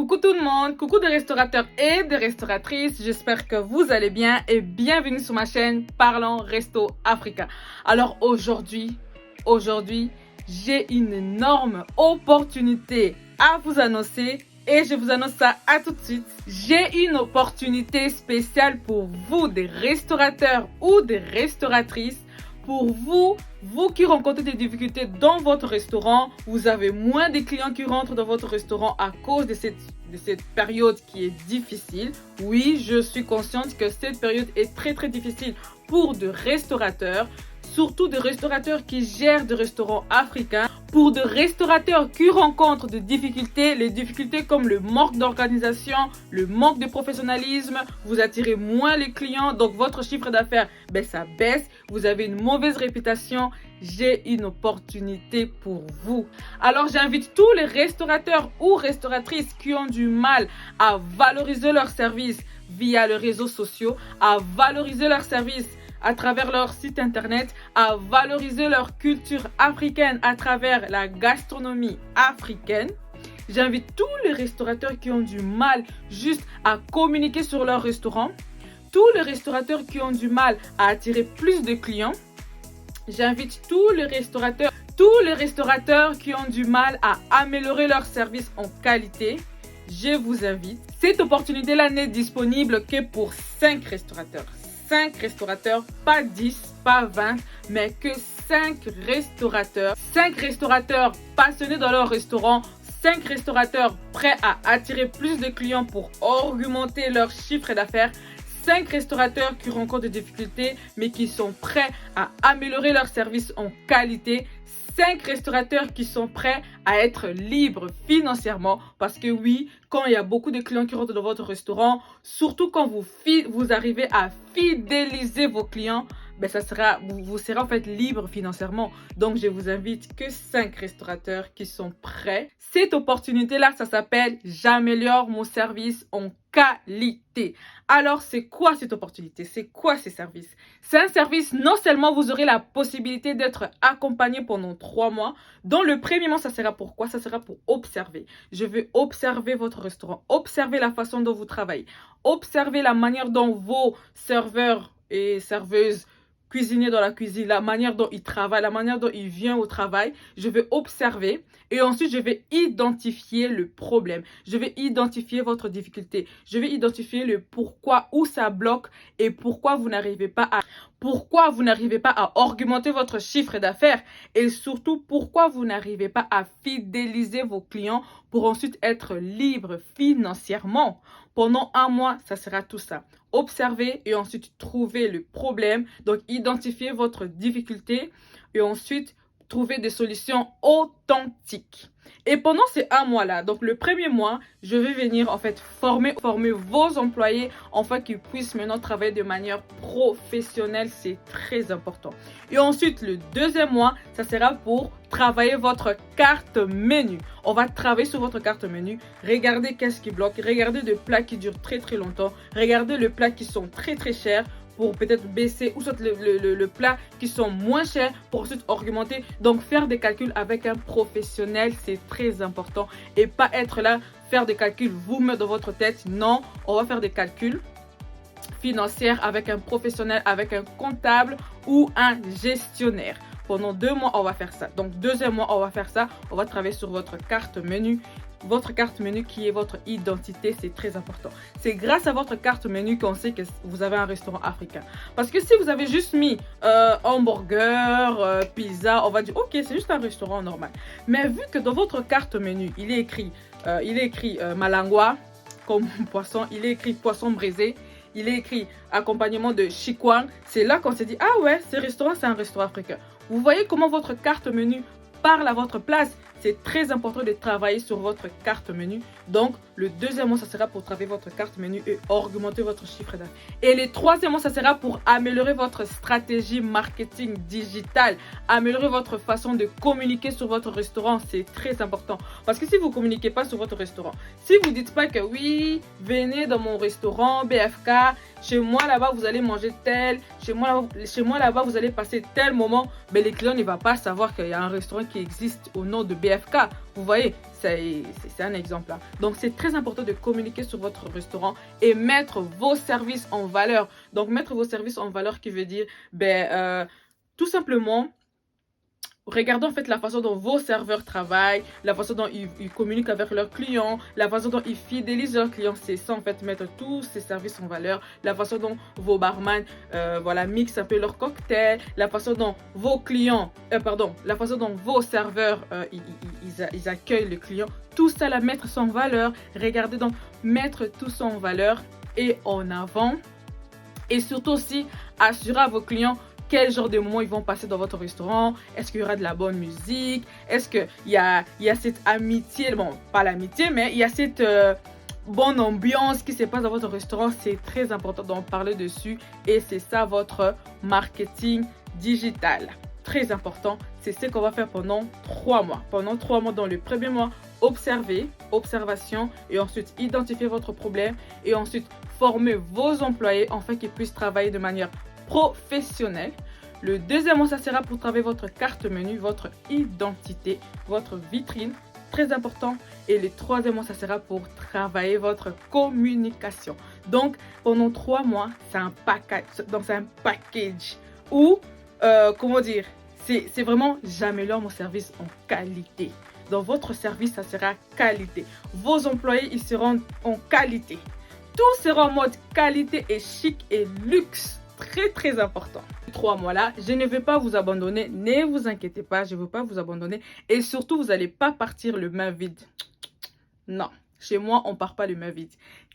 Coucou tout le monde, coucou des restaurateurs et des restauratrices, j'espère que vous allez bien et bienvenue sur ma chaîne Parlons Resto Africa. Alors aujourd'hui, j'ai une énorme opportunité à vous annoncer et je vous annonce ça à tout de suite. J'ai une opportunité spéciale pour vous des restaurateurs ou des restauratrices. Pour vous qui rencontrez des difficultés dans votre restaurant, vous avez moins de clients qui rentrent dans votre restaurant à cause de cette période qui est difficile. Oui, je suis consciente que cette période est très difficile pour des restaurateurs, surtout des restaurateurs qui gèrent des restaurants africains. Pour des restaurateurs qui rencontrent des difficultés, les difficultés comme le manque d'organisation, le manque de professionnalisme, vous attirez moins les clients, donc votre chiffre d'affaires, ça baisse, vous avez une mauvaise réputation. J'ai une opportunité pour vous. Alors j'invite tous les restaurateurs ou restauratrices qui ont du mal à valoriser leurs services via les réseaux sociaux, à valoriser leurs services à travers leur site internet, à valoriser leur culture africaine à travers la gastronomie africaine. J'invite tous les restaurateurs qui ont du mal juste à communiquer sur leur restaurant, tous les restaurateurs qui ont du mal à attirer plus de clients. J'invite tous les restaurateurs qui ont du mal à améliorer leur service en qualité. Je vous invite. Cette opportunité-là n'est disponible que pour 5 restaurateurs. 5 restaurateurs, pas 10, pas 20, mais que 5 restaurateurs. 5 restaurateurs passionnés dans leur restaurant. 5 restaurateurs prêts à attirer plus de clients pour augmenter leur chiffre d'affaires. 5 restaurateurs qui rencontrent des difficultés mais qui sont prêts à améliorer leur service en qualité. 5 restaurateurs qui sont prêts à être libres financièrement parce que oui, quand il y a beaucoup de clients qui rentrent dans votre restaurant, surtout quand vous arrivez à fidéliser vos clients, vous serez en fait libre financièrement. Donc, je vous invite que 5 restaurateurs qui sont prêts. Cette opportunité-là, ça s'appelle « J'améliore mon service en qualité ». Alors, c'est quoi cette opportunité? C'est quoi ces services? C'est un service, non seulement vous aurez la possibilité d'être accompagné pendant 3 mois. Dans le premier mois, ça sera pour quoi? Ça sera pour observer. Je vais observer votre restaurant, observer la façon dont vous travaillez, observer la manière dont vos serveurs et serveuses cuisinier dans la cuisine, la manière dont il travaille, la manière dont il vient au travail. Je vais observer et ensuite je vais identifier le problème. Je vais identifier votre difficulté. Je vais identifier le pourquoi, où ça bloque et pourquoi vous n'arrivez pas à augmenter votre chiffre d'affaires et surtout pourquoi vous n'arrivez pas à fidéliser vos clients pour ensuite être libre financièrement. Pendant 1 mois, ça sera tout ça. Observer et ensuite trouver le problème. Donc, identifier votre difficulté et ensuite trouver des solutions authentiques. Et pendant ces 1 mois-là, donc le premier mois, je vais venir en fait former vos employés afin qu'ils puissent maintenant travailler de manière professionnelle. C'est très important. Et ensuite, le deuxième mois, ça sera pour travailler votre carte menu. On va travailler sur votre carte menu. Regardez qu'est-ce qui bloque. Regardez des plats qui durent très longtemps. Regardez les plats qui sont très chers pour peut-être baisser ou soit le plat qui sont moins chers pour ensuite augmenter. Donc faire des calculs avec un professionnel, c'est très important et pas être là, faire des calculs vous-même dans votre tête. Non, on va faire des calculs financiers avec un professionnel, avec un comptable ou un gestionnaire. Pendant 2 mois, on va faire ça. Donc, deuxième mois, on va faire ça. On va travailler sur votre carte menu. Votre carte menu qui est votre identité, c'est très important. C'est grâce à votre carte menu qu'on sait que vous avez un restaurant africain. Parce que si vous avez juste mis hamburger, pizza, on va dire ok, c'est juste un restaurant normal. Mais vu que dans votre carte menu, il est écrit malangwa comme poisson, il est écrit poisson braisé, il est écrit accompagnement de chikwang, c'est là qu'on s'est dit ah ouais, ce restaurant c'est un restaurant africain. Vous voyez comment votre carte menu parle à votre place. C'est très important de travailler sur votre carte menu. Donc, le deuxième mois, ça sera pour travailler votre carte menu et augmenter votre chiffre d'affaires. Et le troisième mois, ça sera pour améliorer votre stratégie marketing digital, améliorer votre façon de communiquer sur votre restaurant. C'est très important. Parce que si vous ne communiquez pas sur votre restaurant, si vous ne dites pas que oui, venez dans mon restaurant BFK, chez moi là-bas, vous allez manger tel, chez moi là-bas, vous allez passer tel moment, mais les clients ne vont pas savoir qu'il y a un restaurant qui existe au nom de BFK. BFK. Vous voyez, c'est un exemple là. Donc, c'est très important de communiquer sur votre restaurant et mettre vos services en valeur. Donc, mettre vos services en valeur qui veut dire, tout simplement, regardons en fait la façon dont vos serveurs travaillent, la façon dont ils communiquent avec leurs clients, la façon dont ils fidélisent leurs clients. C'est ça en fait, mettre tous ces services en valeur, la façon dont vos barman mixent un peu leurs cocktails, la façon dont vos clients, la façon dont vos serveurs ils accueillent le client. Tout ça, la mettre ça en valeur. Regardez donc, mettre tout ça en valeur et en avant. Et surtout aussi, assurer à vos clients quel genre de moments ils vont passer dans votre restaurant. Est-ce qu'il y aura de la bonne musique? Est-ce qu'il y a cette amitié? Bon, pas l'amitié, mais il y a cette bonne ambiance qui se passe dans votre restaurant. C'est très important d'en parler dessus. Et c'est ça votre marketing digital. Très important. C'est ce qu'on va faire pendant 3 mois. Pendant 3 mois, dans le premier mois, observation. Et ensuite, identifier votre problème. Et ensuite, former vos employés afin qu'ils puissent travailler de manière professionnel. Le deuxième mois, ça sera pour travailler votre carte menu, votre identité, votre vitrine, très important. Et le troisième mois, ça sera pour travailler votre communication. Donc, pendant 3 mois, c'est un package où, comment dire, c'est vraiment j'améliore mon service en qualité. Dans votre service, ça sera qualité. Vos employés, ils seront en qualité. Tout sera en mode qualité et chic et luxe. Très très important. 3 mois là, je ne vais pas vous abandonner, ne vous inquiétez pas, je ne veux pas vous abandonner et surtout vous n'allez pas partir le main vide. Non, chez moi on part pas le main vide.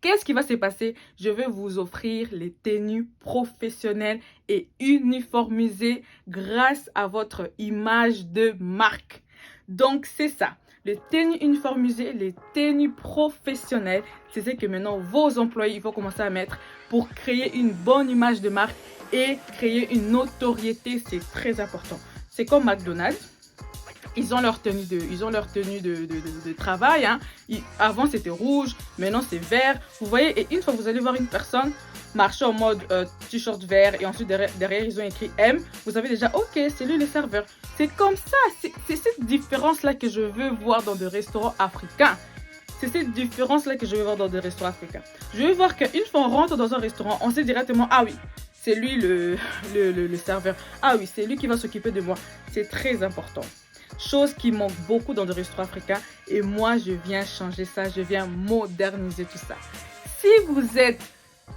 Qu'est-ce qui va se passer? Je vais vous offrir les tenues professionnelles et uniformisées grâce à votre image de marque. Donc c'est ça. Les tenues uniformisées, les tenues professionnelles, c'est ce que maintenant vos employés vont commencer à mettre pour créer une bonne image de marque et créer une notoriété. C'est très important. C'est comme McDonald's. Ils ont leur tenue de travail. Hein. Avant, c'était rouge. Maintenant, c'est vert. Vous voyez, et une fois que vous allez voir une personne marcher en mode t-shirt vert et ensuite derrière, ils ont écrit M, vous savez déjà, ok, c'est lui le serveur. C'est comme ça. C'est cette différence-là que je veux voir dans des restaurants africains. C'est cette différence-là que je veux voir dans des restaurants africains. Je veux voir qu'une fois on rentre dans un restaurant, on sait directement, ah oui, c'est lui le serveur. Ah oui, c'est lui qui va s'occuper de moi. C'est très important. Chose qui manque beaucoup dans des restaurants africains. Et moi, je viens changer ça. Je viens moderniser tout ça. Si vous êtes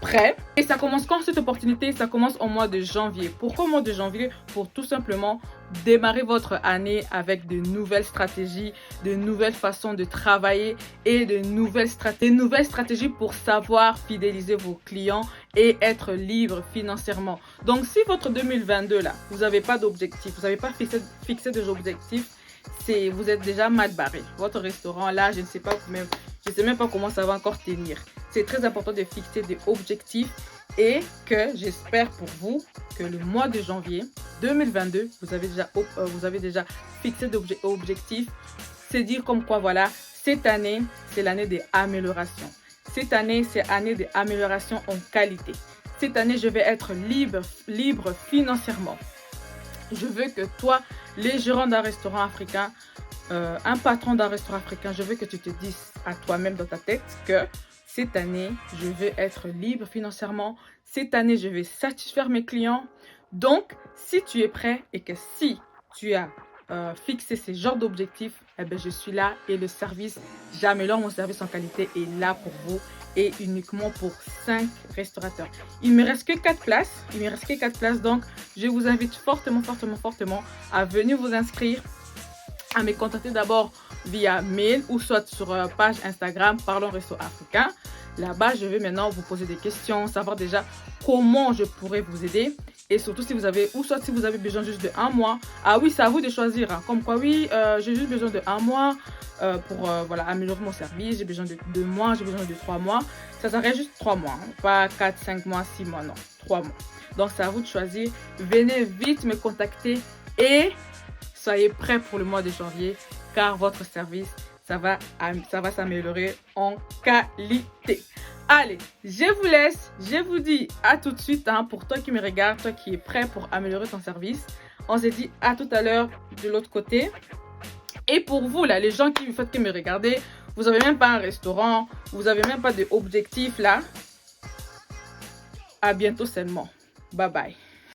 prêt, et ça commence quand cette opportunité? Ça commence au mois de janvier. Pourquoi au mois de janvier? Pour tout simplement démarrer votre année avec de nouvelles stratégies, de nouvelles façons de travailler et de nouvelles stratégies pour savoir fidéliser vos clients et être libre financièrement. Donc, si votre 2022 là, vous n'avez pas d'objectif, vous n'avez pas fixé des objectifs, vous êtes déjà mal barré. Votre restaurant là, je ne sais même pas comment ça va encore tenir. C'est très important de fixer des objectifs et que j'espère pour vous que le mois de janvier 2022, vous avez déjà fixé des objectifs. C'est dire comme quoi, voilà, cette année, c'est l'année des améliorations. Cette année, c'est l'année des améliorations en qualité. Cette année, je vais être libre financièrement. Je veux que toi, les gérants d'un restaurant africain, un patron d'un restaurant africain, je veux que tu te dises à toi-même dans ta tête que cette année, je veux être libre financièrement. Cette année, je vais satisfaire mes clients. Donc, si tu es prêt et que si tu as fixé ces genres d'objectifs, eh bien, je suis là et le service, j'améliore mon service en qualité est là pour vous et uniquement pour 5 restaurateurs. Il ne me reste que 4 places. Donc, je vous invite fortement à venir vous inscrire, à me contacter d'abord via mail ou soit sur page Instagram Parlons Resto Africain. Là-bas, je vais maintenant vous poser des questions, savoir déjà comment je pourrais vous aider. Et surtout si vous avez besoin juste de 1 mois. Ah oui, c'est à vous de choisir. Hein. Comme quoi, oui, j'ai juste besoin de 1 mois pour améliorer mon service. J'ai besoin de 2 mois, j'ai besoin de 3 mois. Ça s'arrête juste 3 mois. Hein. Pas 4, 5 mois, 6 mois, non. 3 mois. Donc, c'est à vous de choisir. Venez vite me contacter et soyez prêts pour le mois de janvier car votre service, ça va s'améliorer en qualité. Allez, je vous laisse. Je vous dis à tout de suite hein, pour toi qui me regarde, toi qui es prêt pour améliorer ton service. On se dit à tout à l'heure de l'autre côté. Et pour vous, là, les gens qui ne faites que me regarder, vous n'avez même pas un restaurant, vous n'avez même pas d'objectif là. À bientôt seulement. Bye bye.